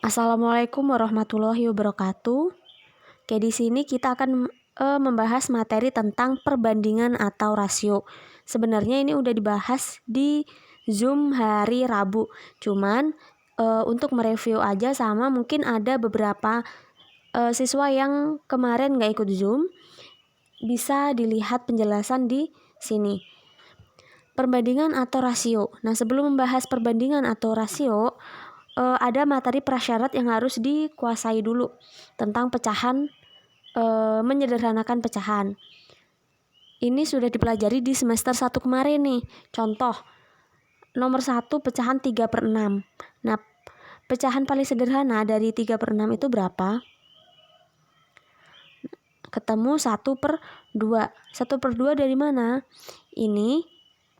Assalamualaikum warahmatullahi wabarakatuh. Oke, di sini kita akan membahas materi tentang perbandingan atau rasio. Sebenarnya ini udah dibahas di Zoom hari Rabu. Cuman untuk mereview aja, sama mungkin ada beberapa siswa yang kemarin nggak ikut Zoom, bisa dilihat penjelasan di sini. Perbandingan atau rasio. Nah, sebelum membahas perbandingan atau rasio, ada materi prasyarat yang harus dikuasai dulu tentang pecahan, menyederhanakan pecahan. Ini sudah dipelajari di semester 1 kemarin nih. Contoh, nomor 1 pecahan 3/6. Nah, pecahan paling sederhana dari 3/6 itu berapa? Ketemu 1/2. 1/2 dari mana? Ini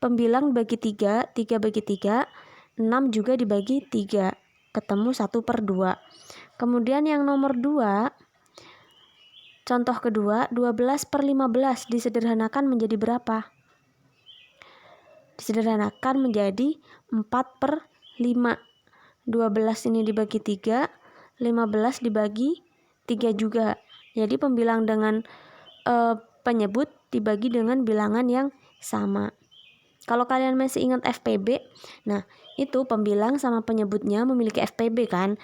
pembilang bagi 3, 3 bagi 3, 6 juga dibagi 3. Ketemu 1/2. Kemudian yang nomor 2, contoh kedua, 12/15 disederhanakan menjadi berapa? Disederhanakan menjadi 4/5. 12 ini dibagi 3, 15 dibagi 3 juga. Jadi pembilang dengan penyebut dibagi dengan bilangan yang sama. Kalau kalian masih ingat FPB, nah itu pembilang sama penyebutnya memiliki FPB kan.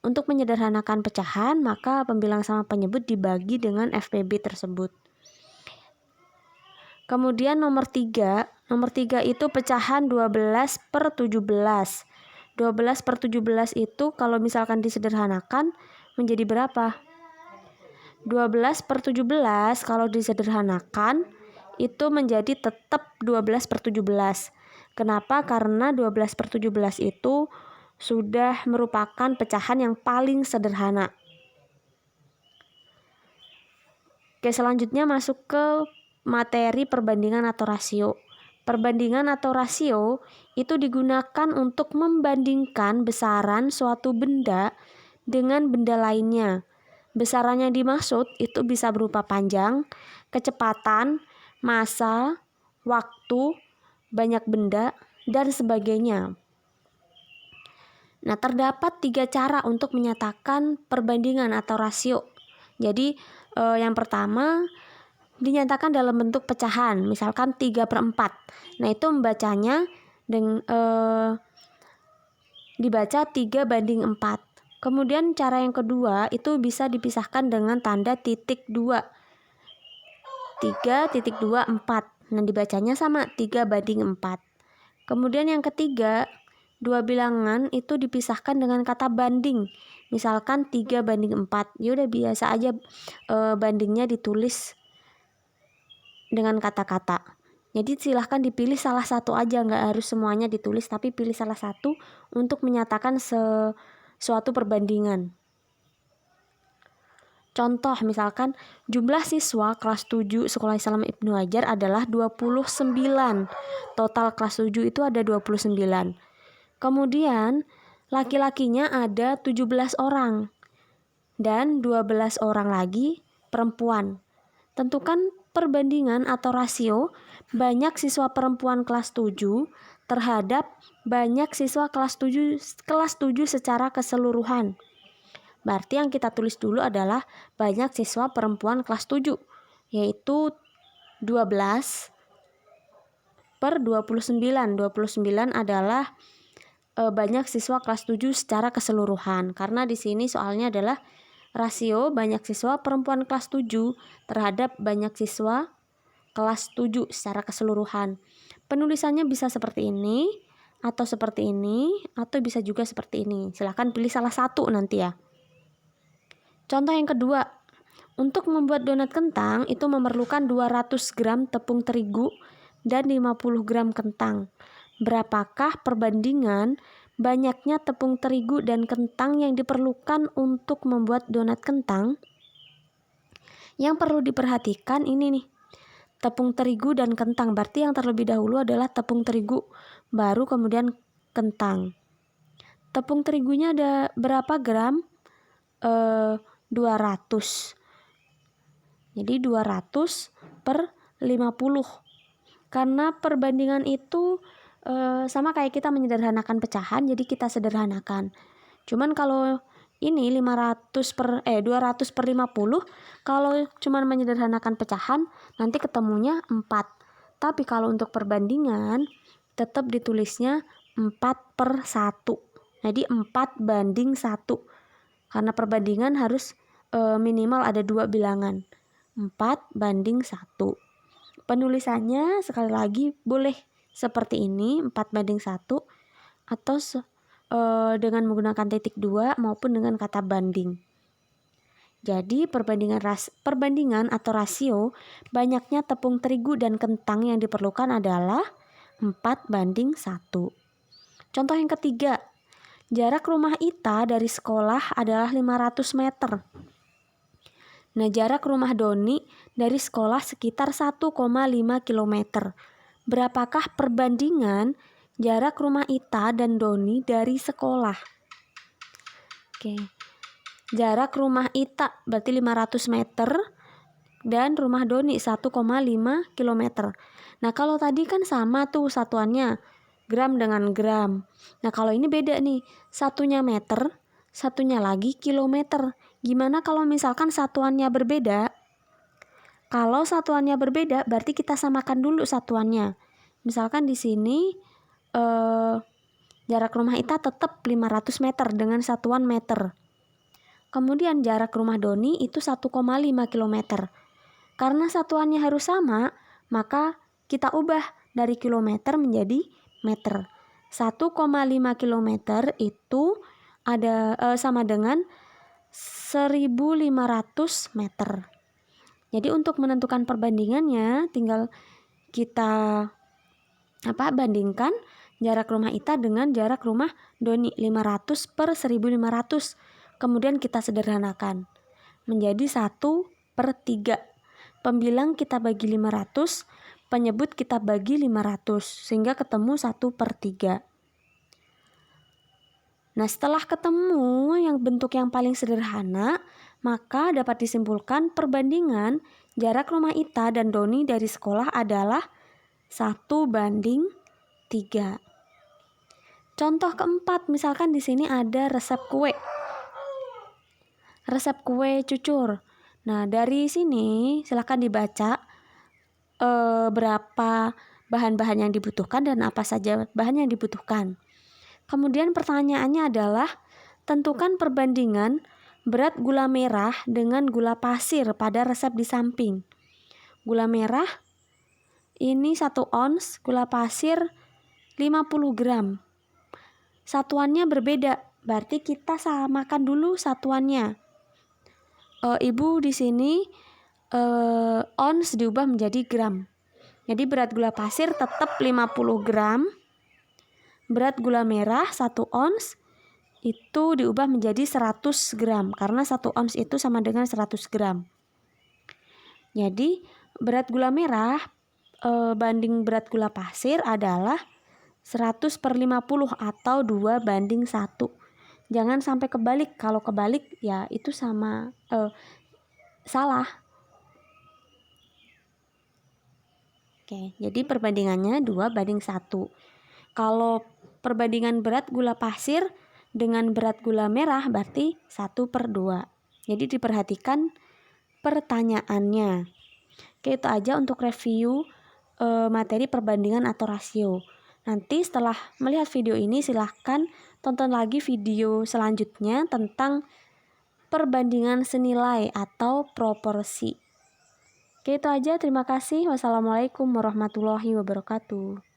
Untuk menyederhanakan pecahan, maka pembilang sama penyebut dibagi dengan FPB tersebut. Kemudian nomor 3 itu pecahan 12/17. 12/17 itu kalau misalkan disederhanakan menjadi berapa? 12/17 kalau disederhanakan itu menjadi tetap 12/17. Kenapa? Karena 12/17 itu sudah merupakan pecahan yang paling sederhana. Oke, selanjutnya masuk ke materi perbandingan atau rasio. Perbandingan atau rasio itu digunakan untuk membandingkan besaran suatu benda dengan benda lainnya. Besaran yang dimaksud itu bisa berupa panjang, kecepatan, massa, waktu, banyak benda, dan sebagainya. Nah, terdapat 3 cara untuk menyatakan perbandingan atau rasio. Jadi, yang pertama dinyatakan dalam bentuk pecahan, misalkan 3/4. Nah, itu membacanya dibaca 3/4. Kemudian cara yang kedua itu bisa dipisahkan dengan tanda titik 2. 3.24. Nah, dibacanya sama 3/4. Kemudian yang ketiga, dua bilangan itu dipisahkan dengan kata banding. Misalkan 3/4. Ya udah biasa aja bandingnya ditulis dengan kata-kata. Jadi silahkan dipilih salah satu aja, nggak harus semuanya ditulis, tapi pilih salah satu untuk menyatakan suatu perbandingan. Contoh misalkan jumlah siswa kelas 7 Sekolah Islam Ibnu Hajar adalah 29. Total kelas 7 itu ada 29. Kemudian laki-lakinya ada 17 orang dan 12 orang lagi perempuan. Tentukan perbandingan atau rasio banyak siswa perempuan kelas 7 terhadap banyak siswa kelas 7 secara keseluruhan. Berarti yang kita tulis dulu adalah banyak siswa perempuan kelas 7, yaitu 12/29. 29 adalah banyak siswa kelas 7 secara keseluruhan. Karena di sini soalnya adalah rasio banyak siswa perempuan kelas 7 terhadap banyak siswa kelas 7 secara keseluruhan. Penulisannya bisa seperti ini, atau seperti ini, atau bisa juga seperti ini. Silahkan pilih salah satu nanti ya. Contoh yang kedua, untuk membuat donat kentang itu memerlukan 200 gram tepung terigu dan 50 gram kentang. Berapakah perbandingan banyaknya tepung terigu dan kentang yang diperlukan untuk membuat donat kentang? Yang perlu diperhatikan ini nih, tepung terigu dan kentang. Berarti yang terlebih dahulu adalah tepung terigu, baru kemudian kentang. Tepung terigunya ada berapa gram? 200. Jadi 200/50. Karena perbandingan itu sama kayak kita menyederhanakan pecahan, jadi kita sederhanakan. Cuman kalau ini 200/50, kalau cuman menyederhanakan pecahan nanti ketemunya 4. Tapi kalau untuk perbandingan tetap ditulisnya 4/1. Jadi 4/1. Karena perbandingan harus minimal ada 2 bilangan. 4/1. Penulisannya sekali lagi boleh seperti ini, 4/1, atau dengan menggunakan titik 2 maupun dengan kata banding. Jadi perbandingan atau rasio banyaknya tepung terigu dan kentang yang diperlukan adalah 4/1. Contoh yang ketiga, jarak rumah Ita dari sekolah adalah 500 meter. Nah, jarak rumah Doni dari sekolah sekitar 1,5 km. Berapakah perbandingan jarak rumah Ita dan Doni dari sekolah? Oke. Jarak rumah Ita berarti 500 meter dan rumah Doni 1,5 km. Nah, kalau tadi kan sama tuh satuannya, gram dengan gram. Nah, kalau ini beda nih, satunya meter, satunya lagi kilometer. Gimana kalau misalkan satuannya berbeda? Kalau satuannya berbeda, berarti kita samakan dulu satuannya. Misalkan di sini jarak rumah Ita tetap 500 meter dengan satuan meter. Kemudian jarak rumah Doni itu 1,5 km. Karena satuannya harus sama, maka kita ubah dari kilometer menjadi meter. 1,5 km itu sama dengan 1.500 meter. Jadi untuk menentukan perbandingannya tinggal kita bandingkan jarak rumah Ita dengan jarak rumah Doni, 500/1.500. Kemudian kita sederhanakan menjadi 1/3. Pembilang kita bagi 500, penyebut kita bagi 500 sehingga ketemu 1/3. Nah, setelah ketemu yang bentuk yang paling sederhana, maka dapat disimpulkan perbandingan jarak rumah Ita dan Doni dari sekolah adalah 1/3. Contoh keempat, misalkan di sini ada resep kue. Resep kue cucur. Nah, dari sini silakan dibaca berapa bahan-bahan yang dibutuhkan dan apa saja bahan yang dibutuhkan. Kemudian pertanyaannya adalah tentukan perbandingan berat gula merah dengan gula pasir pada resep di samping. Gula merah ini 1 ons, gula pasir 50 gram. Satuannya berbeda, berarti kita samakan dulu satuannya. Ibu di sini ons diubah menjadi gram. Jadi berat gula pasir tetap 50 gram. Berat gula merah 1 ons itu diubah menjadi 100 gram karena 1 ons itu sama dengan 100 gram. Jadi berat gula merah banding berat gula pasir adalah 100/50 atau 2/1. Jangan sampai kebalik. Kalau kebalik ya itu salah. Oke, jadi perbandingannya 2/1. Kalau perbandingan berat gula pasir dengan berat gula merah berarti 1/2. Jadi diperhatikan pertanyaannya. Oke, itu aja untuk review materi perbandingan atau rasio. Nanti setelah melihat video ini silahkan tonton lagi video selanjutnya tentang perbandingan senilai atau proporsi. Oke, itu aja. Terima kasih. Wassalamualaikum warahmatullahi wabarakatuh.